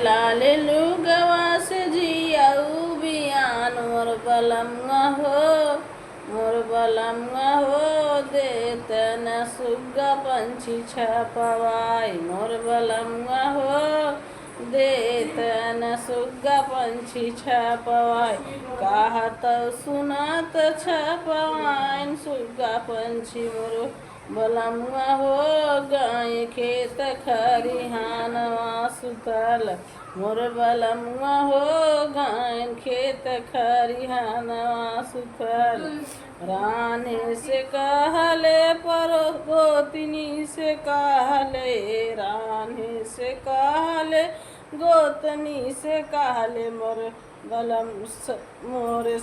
लाले लुगवा से जियाऊ बियान मोर बलमुआ हो देत न सुग्गा पंछी छपवाई मोर बलमुआ हो देत न सुग्गा पंछी छपवाई कहत सुनत छपवाइन सुग्गा पंछी मोर बलमुआ हो गाय खेत खरिहानवा सुतल मोर बलमुआ हो गाय खेत खरिहानवा सुतल रानी से कहले पर गोतनी से कहले रानी से कहले गोतनी से कहले मोर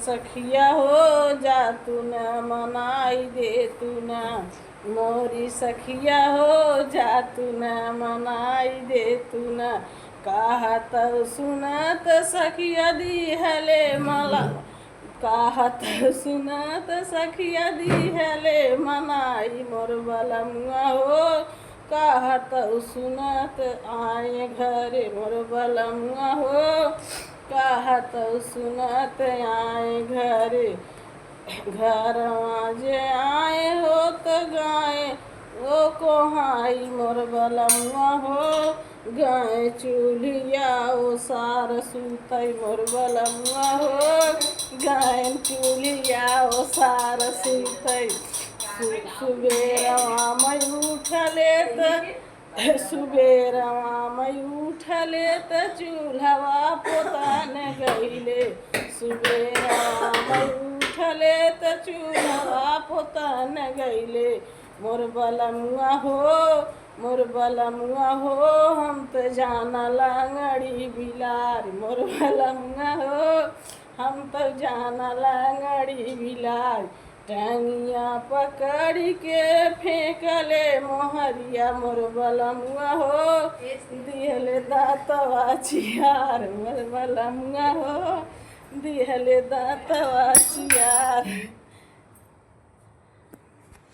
सखिया हो जा तू न मनाई दे तू न मोरी सखिया हो जा तू न मनाई दे तू न कहत सुनत सखिया दिहले मला कहत सुनत सखिया दिहले मनाई मोर बलमुआ हो कहत सुनत आए घरे मोर बलमुआ हो कहत सुनत आए घरे घरवा जे आए हो तो गाय ओ कोहाई मोर बलमुआ हो गाय चूल्हिया ओ सार सुतई मोर बलमुआ हो गाय चूल्हिया ओ सार सुतई सुबेरवा मैं उठले त चूल्हवा पोतान गईले सुबेरवा मैं उठले त चूल्हवा पोतान गईले मोर बलमुआ हो हम तो जाना लांगड़ी बिलार मोर बलमुआ हो हम तो जाना लांगड़ी बिलार टांगिया पकड़ के फेंकले मोहरिया मोर बलमुआ हो दिहले दाँतवा चियार मोर बलमुआ हो दिहले दाँतवा चियार।